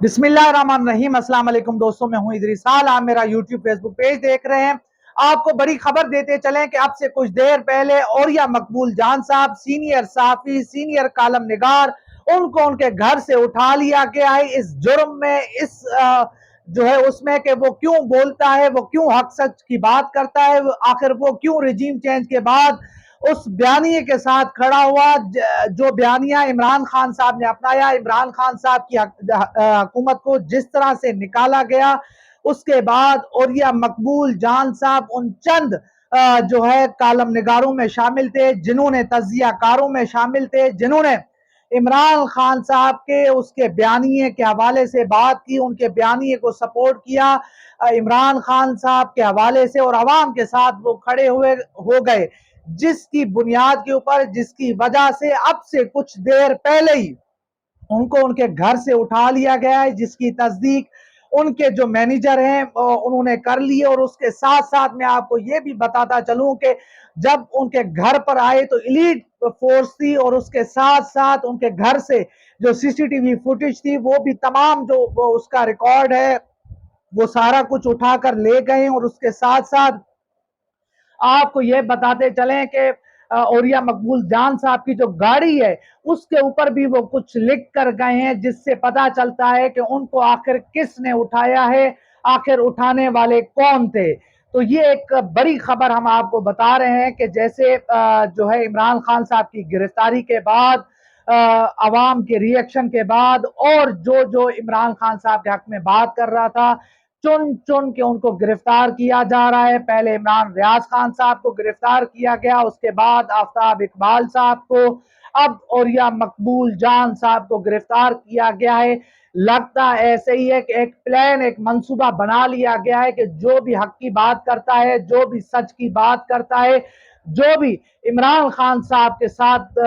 बिस्मिल्लाहिर्रहमानिर्रहीम। अस्सलाम वालेकुम दोस्तों, मैं हूं इदरीस साल। आप मेरा यूट्यूब फेसबुक पेज देख रहे हैं। आपको बड़ी खबर देते चलें कि अब से कुछ देर पहले औरिया मकबूल जान साहब, सीनियर साफी, सीनियर कालम निगार, उनको उनके घर से उठा लिया गया है इस जुर्म में, इस जो है उसमें कि वो क्यों बोलता है, वो क्यों हक सच की बात करता है, आखिर वो क्यों रिजीम चेंज के बाद उस बयानिए के साथ खड़ा हुआ जो बयानिया इमरान खान साहब ने अपनाया। इमरान खान साहब की हुकूमत को जिस तरह से निकाला गया, उसके बाद औरिया मकबूल जान साहब उन चंद जो है कालम निगारों में शामिल थे, जिन्होंने तजिया कारों में शामिल थे, जिन्होंने इमरान खान साहब के उसके बयानिए के हवाले से बात की, उनके बयानिए को सपोर्ट किया इमरान खान साहब के हवाले से, और अवाम के साथ वो खड़े हुए हो गए, जिसकी बुनियाद के ऊपर, जिसकी वजह से अब से कुछ देर पहले ही उनको उनके घर से उठा लिया गया है, जिसकी तस्दीक उनके जो मैनेजर हैं उन्होंने कर ली है। और उसके साथ साथ मैं आपको ये भी बताता चलूं कि जब उनके घर पर आए तो एलीट फोर्स थी, और उसके साथ साथ उनके घर से जो सीसीटीवी फुटेज थी वो भी तमाम जो वो उसका रिकॉर्ड है वो सारा कुछ उठाकर ले गए। और उसके साथ साथ आपको ये बताते चलें कि औरिया मकबूल जान साहब की जो गाड़ी है उसके ऊपर भी वो कुछ लिख कर गए हैं, जिससे पता चलता है कि उनको आखिर किसने उठाया है, आखिर उठाने वाले कौन थे। तो ये एक बड़ी खबर हम आपको बता रहे हैं कि जैसे जो है इमरान खान साहब की गिरफ्तारी के बाद, अवाम के रिएक्शन के बाद, और जो जो इमरान खान साहब के हक में बात कर रहा था, चुन चुन के उनको गिरफ्तार किया जा रहा है। पहले इमरान रियाज खान साहब को गिरफ्तार किया गया, उसके बाद आफ्ताब इकबाल साहब को, अब औरिया मकबूल जान साहब को गिरफ्तार किया गया है। लगता ऐसे ही है कि एक प्लान, एक मंसूबा बना लिया गया है कि जो भी हक की बात करता है, जो भी सच की बात करता है, जो भी इमरान खान साहब के साथ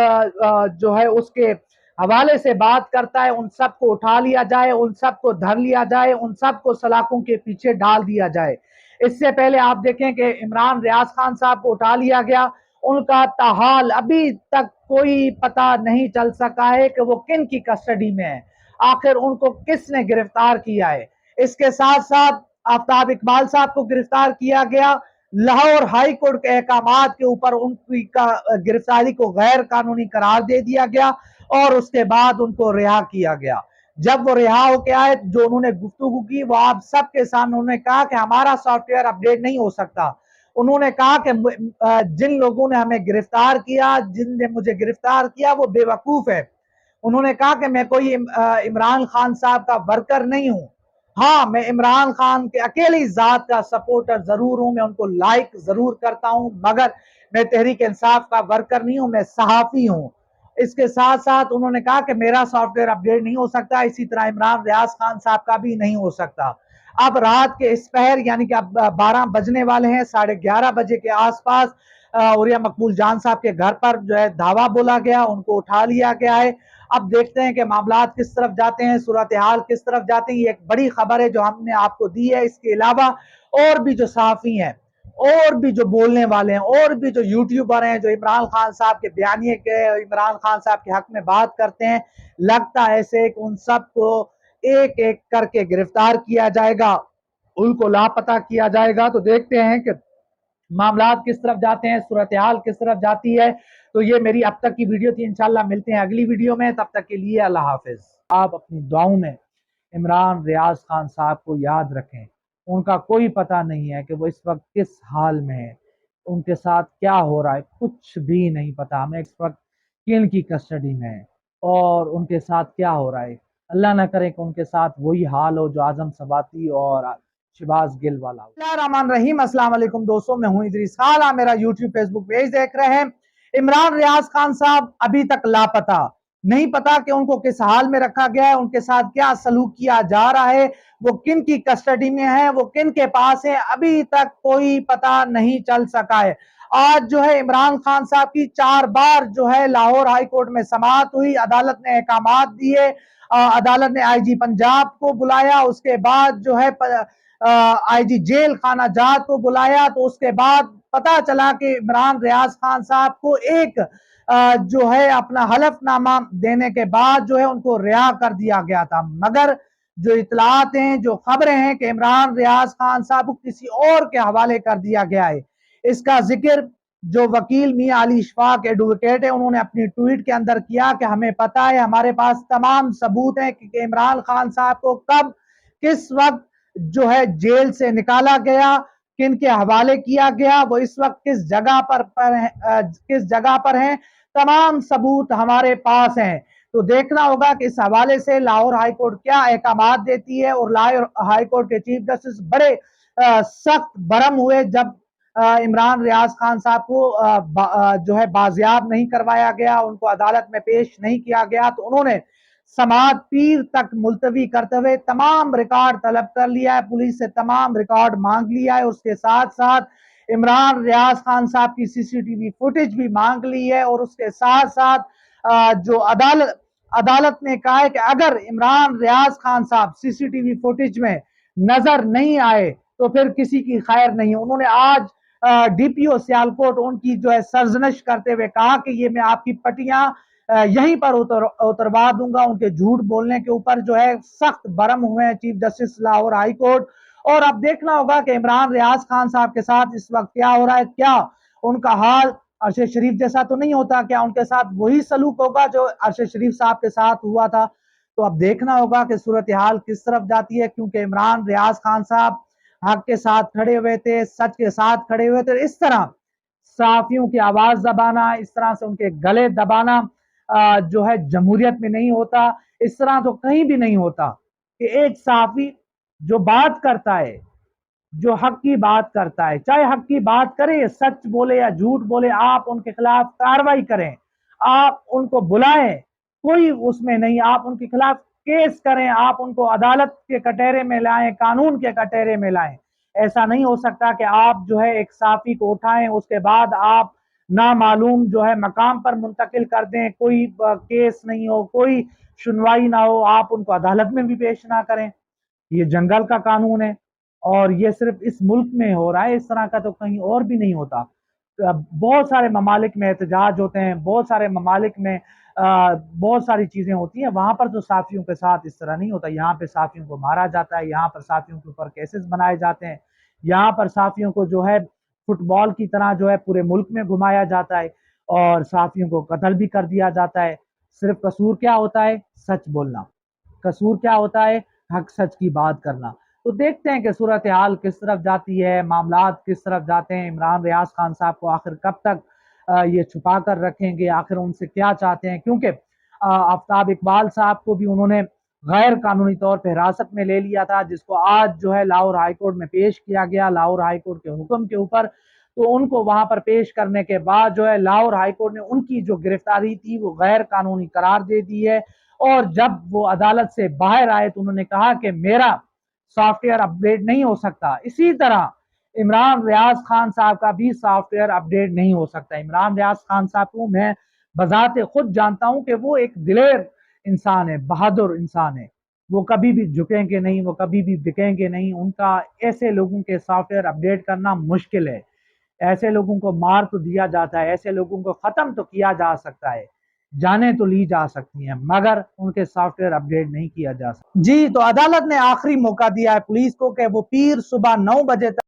जो है उसके हवाले से बात करता है, उन सबको उठा लिया जाए, उन सबको धर लिया जाए, उन सबको सलाखों के पीछे डाल दिया जाए। इससे पहले आप देखें कि इमरान रियाज खान साहब को उठा लिया गया, उनका ताहाल अभी तक कोई पता नहीं चल सका है कि वो किन की कस्टडी में है, आखिर उनको किसने गिरफ्तार किया है। इसके साथ साथ आफ्ताब इकबाल साहब को गिरफ्तार किया गया, लाहौर हाई कोर्ट के अहकामात के ऊपर उनकी गिरफ्तारी को गैर कानूनी करार दे दिया गया, और उसके बाद उनको रिहा किया गया। जब वो रिहा होके आए, जो उन्होंने गुफ्तगू की वो आप सबके सामने उन्होंने कहा कि हमारा सॉफ्टवेयर अपडेट नहीं हो सकता। उन्होंने कहा कि जिन लोगों ने हमें गिरफ्तार किया, जिनने मुझे गिरफ्तार किया वो बेवकूफ है। उन्होंने कहा कि मैं कोई इमरान खान साहब का वर्कर नहीं हूं। हाँ, मैं इमरान खान के अकेली जात का सपोर्टर जरूर हूं, मैं उनको लाइक जरूर करता हूं, मगर मैं तहरीक इंसाफ का वर्कर नहीं हूं, मैं सहाफी हूं। इसके साथ साथ उन्होंने कहा कि मेरा सॉफ्टवेयर अपडेट नहीं हो सकता, इसी तरह इमरान रियाज खान साहब का भी नहीं हो सकता। अब रात के इस पहर, यानी कि अब 12 बजने वाले हैं, 11:30 बजे के आसपास औरिया मकबूल जान साहब के घर पर जो है धावा बोला गया, उनको उठा लिया गया है। अब देखते हैं कि मामलात किस तरफ जाते हैं, सूरत हाल किस तरफ जाते हैं। ये एक बड़ी खबर है जो हमने आपको दी है। इसके अलावा और भी जो सहाफ़ी हैं, और भी जो बोलने वाले हैं, और भी जो यूट्यूबर हैं जो इमरान खान साहब के बयानिए के, इमरान खान साहब के हक में बात करते हैं, लगता ऐसे कि उन सबको एक एक करके गिरफ्तार किया जाएगा, उनको लापता किया जाएगा। तो देखते हैं कि मामलात किस तरफ जाते हैं, सूरत हाल किस तरफ जाती है। तो ये मेरी अब तक की वीडियो थी। इंशाल्लाह मिलते हैं अगली वीडियो में, तब तक के लिए अल्लाह हाफिज। आप अपनी दुआओं में इमरान रियाज खान साहब को याद रखें। उनका कोई पता नहीं है कि वो इस वक्त किस हाल में है, उनके साथ क्या हो रहा है, कुछ भी नहीं पता हमें इस वक्त किन की कस्टडी में है और उनके साथ क्या हो रहा है। अल्लाह ना करे कि उनके साथ वही हाल हो जो आजम सबाती और शिबाज गिल वाला हो। रहमान रहीम। अस्सलाम वालेकुम दोस्तों, मैं हूं इदरीस खान। आप मेरा यूट्यूब फेसबुक पेज देख रहे हैं। इमरान रियाज खान साहब अभी तक लापता, नहीं पता कि उनको किस हाल में रखा गया है, उनके साथ क्या सलूक किया जा रहा है, वो किन की कस्टडी में है, वो किन के पास है, अभी तक कोई पता नहीं चल सका है। आज जो है इमरान खान साहब की 4 बार जो है लाहौर हाई कोर्ट में समाअत हुई, अदालत ने अहकामात दिए, अदालत ने आईजी पंजाब को बुलाया, उसके बाद जो है आईजी जेल खाना जात को बुलाया। तो उसके बाद पता चला कि इमरान रियाज खान साहब को एक जो है अपना हलफनामा देने के बाद जो है उनको रिहा कर दिया गया था, मगर جو اطلاعات ہیں، جو خبریں ہیں کہ عمران ریاض خان صاحب کو کسی اور کے حوالے کر دیا گیا ہے، اس کا ذکر جو وکیل میاں علی اشفاق ایڈوکیٹ ہے انہوں نے اپنی ٹویٹ کے اندر کیا کہ ہمیں پتا ہے، ہمارے پاس تمام ثبوت ہیں کہ عمران خان صاحب کو کب کس وقت جو ہے جیل سے نکالا گیا، کن کے حوالے کیا گیا، وہ اس وقت کس جگہ پر ہیں، تمام ثبوت ہمارے پاس ہیں۔ تو دیکھنا ہوگا کہ اس حوالے سے لاہور ہائی کورٹ کیا احکامات دیتی ہے، اور لاہور ہائی کورٹ کے چیف جسٹس بڑے سخت برہم ہوئے جب عمران ریاض خان صاحب کو جو ہے بازیاب نہیں کروایا گیا، ان کو عدالت میں پیش نہیں کیا گیا، تو انہوں نے سماعت پیر تک ملتوی کرتے ہوئے تمام ریکارڈ طلب کر لیا ہے، پولیس سے تمام ریکارڈ مانگ لیا ہے، اس کے ساتھ ساتھ عمران ریاض خان صاحب کی سی سی ٹی وی فوٹیج بھی مانگ لی ہے، اور اس کے ساتھ ساتھ جو عدالت نے کہا ہے کہ اگر عمران ریاض خان صاحب سی سی ٹی وی فوٹیج میں نظر نہیں آئے تو پھر کسی کی خیر نہیں۔ انہوں نے آج ڈی پی او سیالکوٹ ان کی جو ہے سرزنش کرتے ہوئے کہا کہ یہ میں آپ کی پٹیاں یہیں پر اتروا دوں گا۔ ان کے جھوٹ بولنے کے اوپر جو ہے سخت برہم ہوئے ہیں chief justice Lahore high court. اور اب دیکھنا ہوگا کہ عمران ریاض خان صاحب کے ساتھ اس وقت کیا ہو رہا ہے، کیا ان کا حال ارشد شریف جیسا تو نہیں ہوتا، کیا ان کے ساتھ وہی سلوک ہوگا جو ارشد شریف صاحب کے ساتھ ہوا تھا۔ تو اب دیکھنا ہوگا کہ صورتحال کس طرف جاتی ہے، کیونکہ عمران ریاض خان صاحب حق کے ساتھ کھڑے ہوئے تھے، سچ کے ساتھ کھڑے ہوئے تھے۔ اس طرح صحافیوں کی آواز دبانا، اس طرح سے ان کے گلے دبانا جو ہے جمہوریت میں نہیں ہوتا، اس طرح تو کہیں بھی نہیں ہوتا کہ ایک صحافی جو بات کرتا ہے، جو حق کی بات کرتا ہے، چاہے حق کی بات کرے، سچ بولے یا جھوٹ بولے، آپ ان کے خلاف کارروائی کریں، آپ ان کو بلائیں، کوئی اس میں نہیں، آپ ان کے خلاف کیس کریں، آپ ان کو عدالت کے کٹہرے میں لائیں، قانون کے کٹہرے میں لائیں۔ ایسا نہیں ہو سکتا کہ آپ جو ہے ایک صحافی کو اٹھائیں، اس کے بعد آپ نامعلوم جو ہے مقام پر منتقل کر دیں، کوئی کیس نہیں ہو، کوئی سنوائی نہ ہو، آپ ان کو عدالت میں بھی پیش نہ کریں۔ یہ جنگل کا قانون ہے، اور یہ صرف اس ملک میں ہو رہا ہے، اس طرح کا تو کہیں اور بھی نہیں ہوتا۔ بہت سارے ممالک میں احتجاج ہوتے ہیں، بہت سارے ممالک میں بہت ساری چیزیں ہوتی ہیں، وہاں پر تو صحافیوں کے ساتھ اس طرح نہیں ہوتا۔ یہاں پہ صحافیوں کو مارا جاتا ہے، یہاں پر صحافیوں کے اوپر کیسز بنائے جاتے ہیں، یہاں پر صحافیوں کو جو ہے فٹ بال کی طرح جو ہے پورے ملک میں گھمایا جاتا ہے، اور صحافیوں کو قتل بھی کر دیا جاتا ہے۔ صرف قصور کیا ہوتا ہے؟ سچ بولنا۔ قصور کیا ہوتا ہے؟ حق سچ کی بات کرنا۔ تو دیکھتے ہیں کہ صورتحال کس طرف جاتی ہے، معاملات کس طرف جاتے ہیں، عمران ریاض خان صاحب کو آخر کب تک یہ چھپا کر رکھیں گے، آخر ان سے کیا چاہتے ہیں، کیونکہ آفتاب اقبال صاحب کو بھی انہوں نے غیر قانونی طور پہ حراست میں لے لیا تھا، جس کو آج جو ہے لاہور ہائی کورٹ میں پیش کیا گیا، لاہور ہائی کورٹ کے حکم کے اوپر۔ تو ان کو وہاں پر پیش کرنے کے بعد جو ہے لاہور ہائی کورٹ نے ان کی جو گرفتاری تھی وہ غیر قانونی قرار دے دی ہے، اور جب وہ عدالت سے باہر آئے تو انہوں نے کہا کہ میرا سافٹ ویئر اپ ڈیٹ نہیں ہو سکتا۔ اسی طرح عمران ریاض خان صاحب کا بھی سافٹ ویئر اپ ڈیٹ نہیں ہو سکتا۔ عمران ریاض خان صاحب کو میں بذات خود جانتا ہوں کہ وہ ایک دلیر انسان ہے، بہادر انسان ہے، وہ کبھی بھی جھکیں گے نہیں، وہ کبھی بھی بکیں گے نہیں۔ ان کا ایسے لوگوں کے سافٹ ویئر اپ ڈیٹ کرنا مشکل ہے، ایسے لوگوں کو مار تو دیا جاتا ہے، ایسے لوگوں کو ختم تو کیا جا سکتا ہے، جانیں تو لی جا سکتی ہیں، مگر ان کے سافٹ ویئر اپ ڈیٹ نہیں کیا جا سکتا۔ جی، تو عدالت نے آخری موقع دیا ہے پولیس کو کہ وہ پیر صبح 9 بجے تک